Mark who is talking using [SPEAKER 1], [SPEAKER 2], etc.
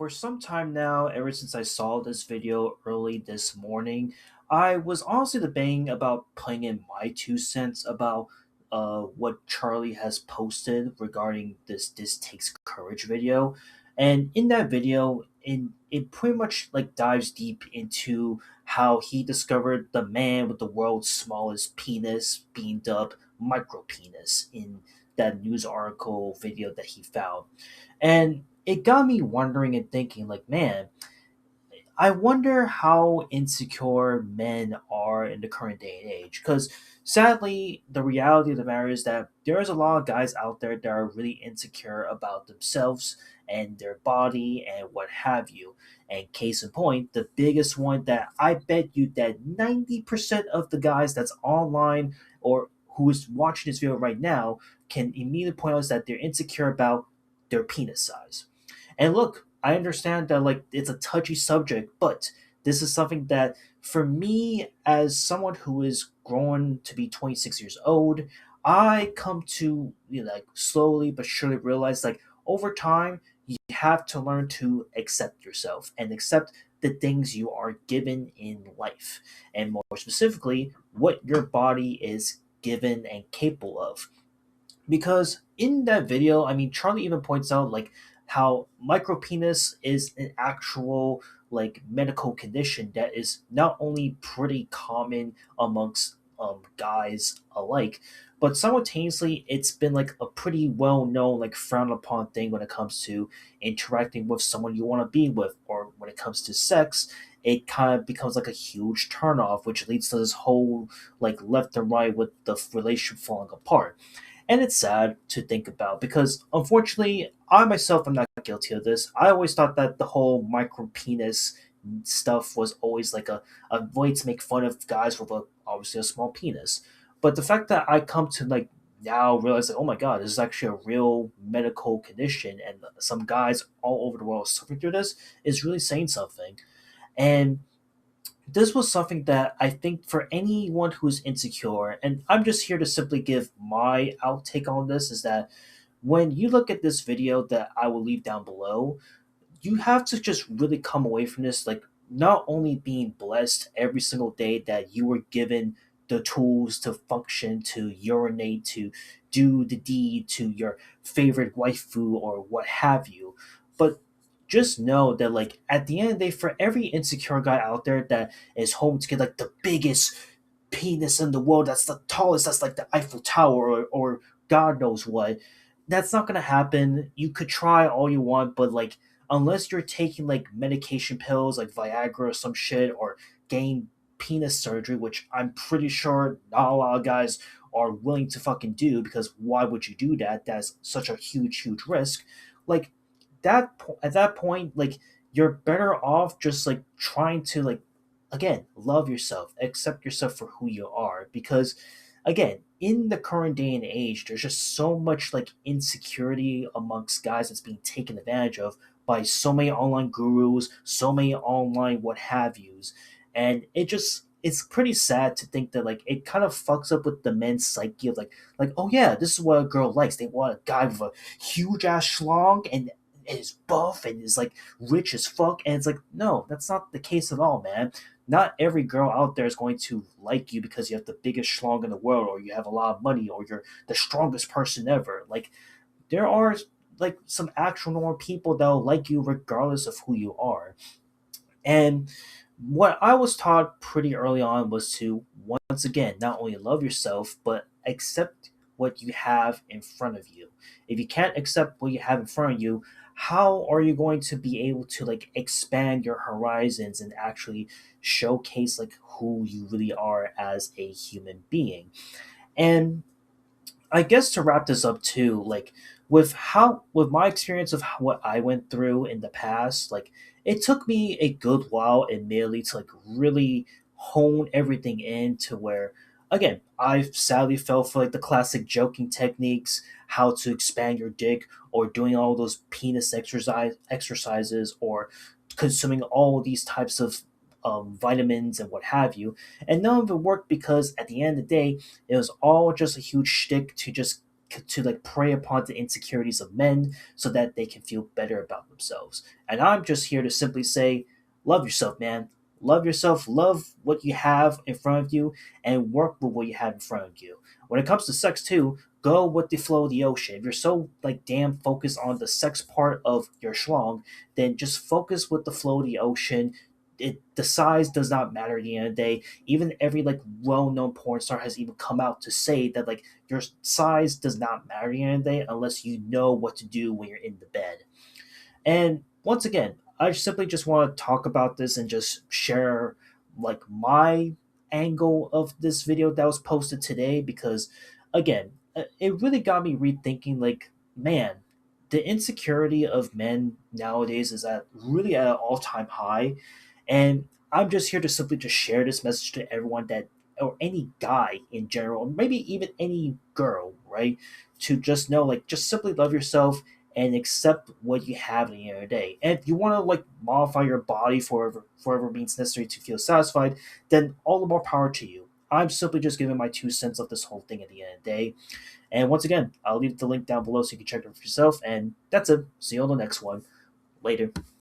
[SPEAKER 1] For some time now, ever since I saw this video early this morning, I was honestly debating about putting in my 2 cents about what Charlie has posted regarding this takes courage video. And in that video, it pretty much like dives deep into how he discovered the man with the world's smallest penis being dubbed micro penis in that news article video that he found. And it got me wondering and thinking, like, man, I wonder how insecure men are in the current day and age. Because sadly, the reality of the matter is that there's a lot of guys out there that are really insecure about themselves and their body and what have you. And case in point, the biggest one that I bet you that 90% of the guys that's online or who is watching this video right now can immediately point out is that they're insecure about their penis size. And look, I understand that like it's a touchy subject, but this is something that for me as someone who is growing to be 26 years old, I come to like slowly but surely realize like over time you have to learn to accept yourself and accept the things you are given in life and more specifically what your body is given and capable of, because in that video, I mean, Charlie even points out like how micropenis is an actual like medical condition that is not only pretty common amongst guys alike, but simultaneously it's been like a pretty well known like frowned upon thing when it comes to interacting with someone you want to be with, or when it comes to sex. It kind of becomes like a huge turnoff, which leads to this whole like left and right with the relationship falling apart. And it's sad to think about because unfortunately, I myself am not guilty of this. I always thought that the whole micro penis stuff was always like a way to make fun of guys with obviously a small penis. But the fact that I come to like now realize that, oh my god, this is actually a real medical condition and some guys all over the world suffering through this is really saying something. And this was something that I think for anyone who's insecure, and I'm just here to simply give my outtake on this, is that when you look at this video that I will leave down below, you have to just really come away from this like not only being blessed every single day that you were given the tools to function, to urinate, to do the deed to your favorite waifu or what have you, but just know that like at the end of the day, for every insecure guy out there that is home to get like the biggest penis in the world, that's the tallest, that's like the Eiffel Tower or God knows what, that's not gonna happen. You could try all you want, but like unless you're taking like medication pills like Viagra or some shit or getting penis surgery, which I'm pretty sure not a lot of guys are willing to fucking do, because why would you do that? That's such a huge risk. Like at that point, like you're better off just like trying to like again love yourself, accept yourself for who you are, because again in the current day and age there's just so much like insecurity amongst guys that's being taken advantage of by so many online gurus, so many online what have yous. And it's pretty sad to think that like it kind of fucks up with the men's psyche of like, oh yeah, this is what a girl likes. They want a guy with a huge ass schlong and is buff and is like rich as fuck. And it's like, no, that's not the case at all, man. Not every girl out there is going to like you because you have the biggest schlong in the world, or you have a lot of money, or you're the strongest person ever. Like there are like some actual normal people that'll like you regardless of who you are. And what I was taught pretty early on was to once again not only love yourself but accept what you have in front of you. If you can't accept what you have in front of you, how are you going to be able to like expand your horizons and actually showcase like who you really are as a human being? And I guess to wrap this up too, like with my experience of what I went through in the past, like it took me a good while admittedly to like really hone everything in to where again, I sadly fell for like the classic joking techniques, how to expand your dick, or doing all those penis exercises, or consuming all these types of vitamins and what have you. And none of it worked because at the end of the day, it was all just a huge shtick to just to like prey upon the insecurities of men so that they can feel better about themselves. And I'm just here to simply say, love yourself, man. Love yourself, love what you have in front of you, and work with what you have in front of you. When it comes to sex too, go with the flow of the ocean. If you're so like damn focused on the sex part of your schlong, then just focus with the flow of the ocean. The size does not matter at the end of the day. Even every like well-known porn star has even come out to say that like your size does not matter at the end of the day unless you know what to do when you're in the bed. And once again, I simply just want to talk about this and just share like my angle of this video that was posted today because again, it really got me rethinking like, man, the insecurity of men nowadays is at really at an all-time high, and I'm just here to simply just share this message to everyone that, or any guy in general, maybe even any girl, right? To just know, like, just simply love yourself and accept what you have at the end of the day. And if you want to like modify your body for whatever means necessary to feel satisfied, then all the more power to you. I'm simply just giving my 2 cents of this whole thing at the end of the day. And once again, I'll leave the link down below so you can check it for yourself. And that's it. See you on the next one. Later.